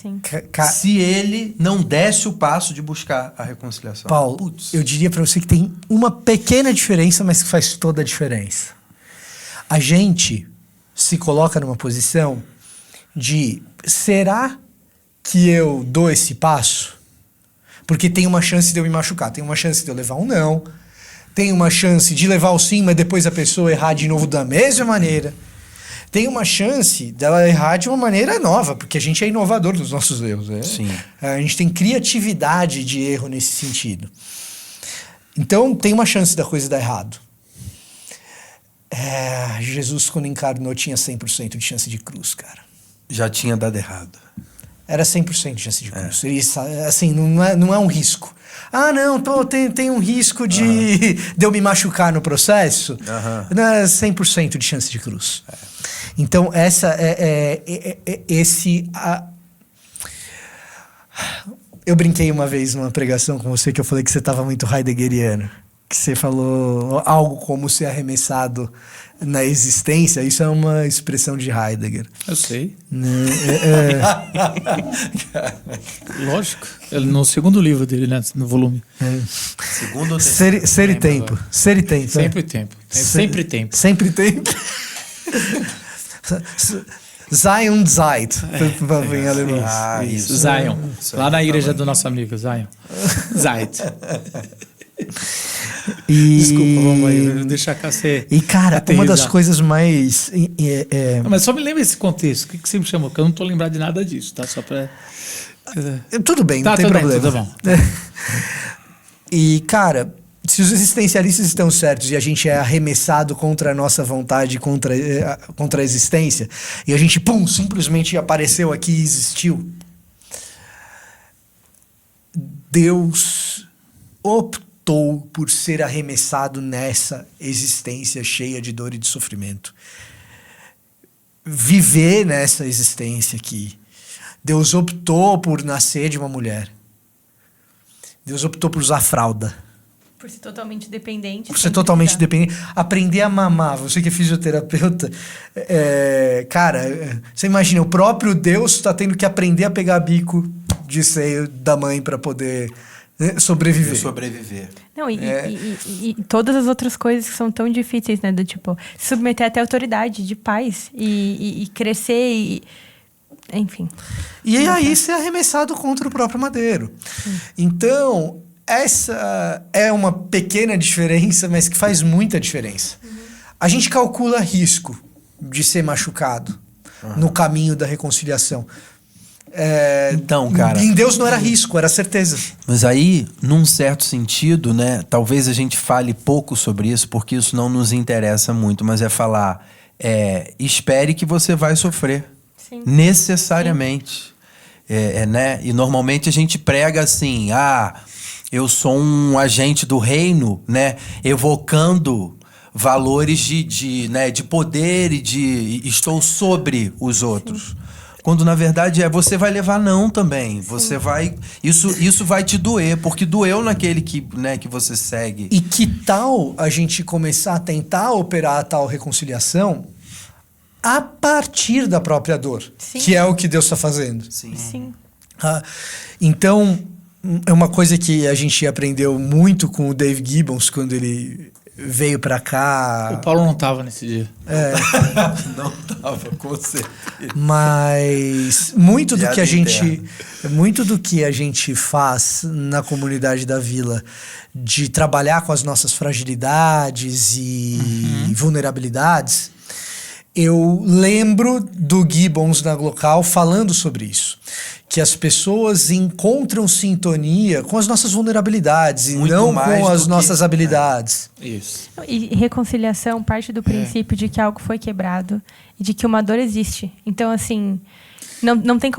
se ele não desse o passo de buscar a reconciliação? Paulo, eu diria para você que tem uma pequena diferença, mas que faz toda a diferença. A gente se coloca numa posição de... Será que eu dou esse passo? Porque tem uma chance de eu me machucar, tem uma chance de eu levar um não, tem uma chance de levar o sim, mas depois a pessoa errar de novo da mesma maneira. Tem uma chance dela errar de uma maneira nova, porque a gente é inovador nos nossos erros. Né? Sim. A gente tem criatividade de erro nesse sentido. Então, tem uma chance da coisa dar errado. Jesus, quando encarnou, tinha 100% de chance de cruz, cara. Já tinha dado errado. Era 100% de chance de cruz. Assim, não é um risco. Não, tem um risco de eu me machucar no processo. Não é 100% de chance de cruz. Então, essa eu brinquei uma vez numa pregação com você que eu falei que você estava muito heideggeriano. que você falou algo como ser arremessado na existência, isso é uma expressão de Heidegger. Eu sei. Né? Lógico. No segundo livro dele, né? No volume. Segundo ou Ser e tempo. Ser e tempo. Sempre tempo. Sempre tempo. Sempre tempo. Zion Zeit. Em alemão. Ah, isso. Zion. Lá na igreja do nosso amigo, Zion. Zeit. Desculpa, vamos aí, deixa cá ser. E, cara, uma das coisas mais. Mas só me lembra esse contexto. O que você me chamou? Porque eu não tô lembrado de nada disso, tá? Só pra. Tudo bem, Tá, não tem tudo bem, problema. tudo bom. E, cara, se os existencialistas estão certos e a gente é arremessado contra a nossa vontade, contra a existência, e a gente, pum, simplesmente apareceu aqui e existiu, Deus optou por ser arremessado nessa existência cheia de dor e de sofrimento. Viver nessa existência aqui. Deus optou por nascer de uma mulher. Deus optou por usar fralda. Por ser totalmente dependente. Por ser totalmente dependente. Aprender a mamar. Você que é fisioterapeuta, cara, você imagina, o próprio Deus está tendo que aprender a pegar bico de seio da mãe para poder sobreviver. Não, e todas as outras coisas que são tão difíceis, né? Do tipo, se submeter até a autoridade de pais e crescer e... Enfim. E aí ser arremessado contra o próprio madeiro. Então, essa é uma pequena diferença, mas que faz muita diferença. A gente calcula risco de ser machucado no caminho da reconciliação. Então, cara... Em Deus não era risco, era certeza. Mas aí, num certo sentido, né? Talvez a gente fale pouco sobre isso, porque isso não nos interessa muito, mas é falar... espere que você vai sofrer. Sim. Necessariamente. Sim. Né? E normalmente a gente prega assim... eu sou um agente do reino, né? Evocando valores de poder e estou sobre os outros. Sim. Quando na verdade você vai levar não também. Sim. Você vai... Isso vai te doer, porque doeu naquele que você segue. E que tal a gente começar a tentar operar a tal reconciliação a partir da própria dor? Sim. Que é o que Deus está fazendo. Sim. Sim. Então, é uma coisa que a gente aprendeu muito com o Dave Gibbons quando ele veio pra cá. O Paulo não tava nesse dia. Não tava, com certeza. Mas muito do que a gente faz na comunidade da Vila, de trabalhar com as nossas fragilidades e vulnerabilidades, eu lembro do Gibbons na Glocal falando sobre isso. Que as pessoas encontram sintonia com as nossas vulnerabilidades e não com as nossas habilidades. Isso. E reconciliação parte do princípio de que algo foi quebrado e de que uma dor existe. Então, assim, não tem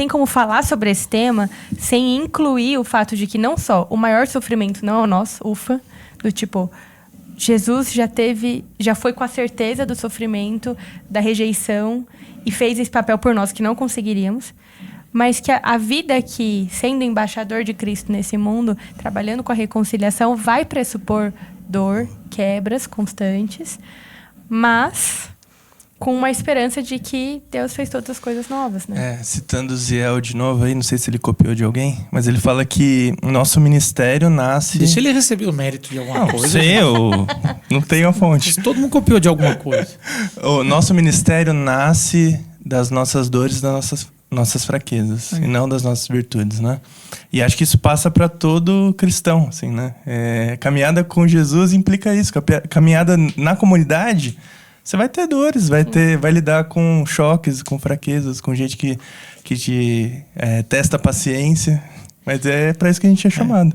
como falar sobre esse tema sem incluir o fato de que não só o maior sofrimento não é o nosso, ufa, do tipo... Jesus já foi com a certeza do sofrimento, da rejeição e fez esse papel por nós que não conseguiríamos, mas que a vida aqui, sendo embaixador de Cristo nesse mundo, trabalhando com a reconciliação, vai pressupor dor, quebras constantes, mas com uma esperança de que Deus fez todas as coisas novas, né? Citando Ziel de novo aí, não sei se ele copiou de alguém, mas ele fala que o nosso ministério nasce... Deixa ele receber o mérito de alguma coisa. Sei, eu não tenho a fonte. Todo mundo copiou de alguma coisa. O nosso ministério nasce das nossas dores, das nossas fraquezas, e não das nossas virtudes, né? E acho que isso passa para todo cristão, assim, né? Caminhada com Jesus implica isso. Caminhada na comunidade... Você vai ter dores, vai lidar com choques, com fraquezas, com gente que te testa a paciência. Mas é para isso que a gente é chamado.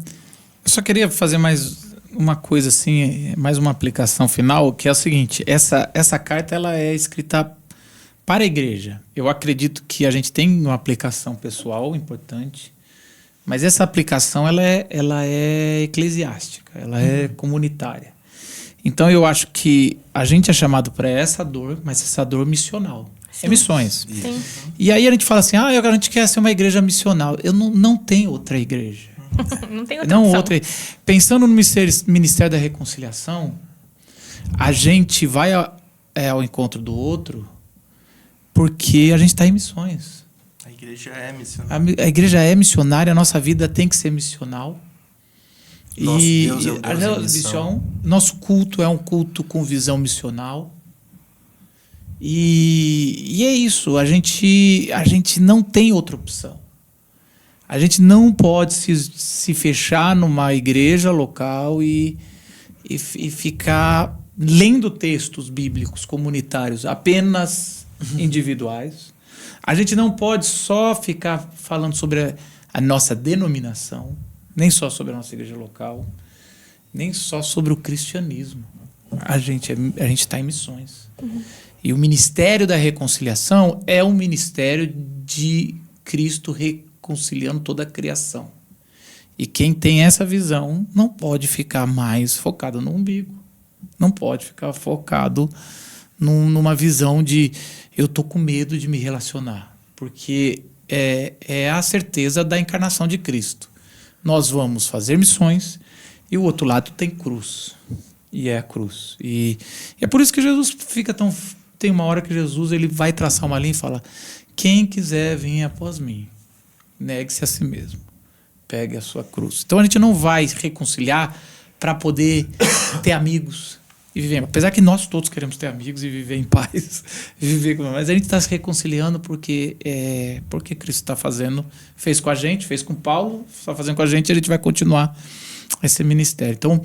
Eu só queria fazer mais uma coisa assim, mais uma aplicação final, que é o seguinte: essa carta ela é escrita para a igreja. Eu acredito que a gente tem uma aplicação pessoal importante, mas essa aplicação ela é eclesiástica, ela é comunitária. Então eu acho que a gente é chamado para essa dor, mas essa dor missional. Sim. É missões. Sim. E aí a gente fala assim, a gente quer ser uma igreja missional. Eu não tenho outra igreja. Não tem outra Não opção. outra. Pensando no Ministério da Reconciliação, a gente vai ao encontro do outro porque a gente está em missões. A igreja é missionária. A igreja é missionária, a nossa vida tem que ser missional. Nosso Deus é um Deus em missão. Nosso culto é um culto com visão missional. E é isso, a gente não tem outra opção. A gente não pode se fechar numa igreja local e ficar lendo textos bíblicos comunitários apenas individuais. A gente não pode só ficar falando sobre a nossa denominação, nem só sobre a nossa igreja local, nem só sobre o cristianismo. A gente está em missões. E o Ministério da Reconciliação é um ministério de Cristo reconciliando toda a criação. E quem tem essa visão não pode ficar mais focado no umbigo. Não pode ficar focado numa visão de eu estou com medo de me relacionar. Porque é a certeza da encarnação de Cristo. Nós vamos fazer missões e o outro lado tem cruz. E é a cruz. E é por isso que Jesus fica tão... Tem uma hora que Jesus ele vai traçar uma linha e fala: quem quiser vir após mim, negue-se a si mesmo. Pegue a sua cruz. Então a gente não vai reconciliar para poder ter amigos e viver. Apesar que nós todos queremos ter amigos e viver em paz. Mas a gente está se reconciliando porque Cristo está fazendo. Fez com a gente, fez com Paulo, está fazendo com a gente vai continuar esse ministério. Então,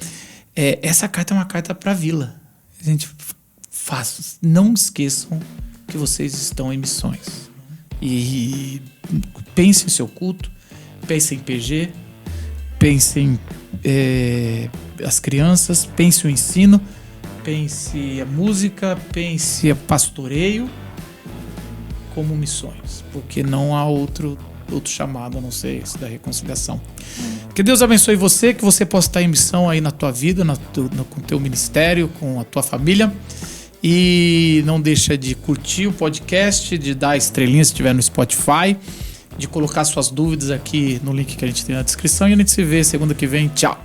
essa carta é uma carta para a vila. A gente não esqueçam que vocês estão em missões. E pense em seu culto, pense em PG, pense em as crianças, pense o ensino, pense a música, pense a pastoreio como missões, porque não há outro chamado a não ser esse da reconciliação. Que Deus abençoe você, que você possa estar em missão aí na tua vida, com o teu ministério, com a tua família. E não deixa de curtir o podcast, de dar estrelinha se estiver no Spotify, de colocar suas dúvidas aqui no link que a gente tem na descrição. E a gente se vê segunda que vem. Tchau!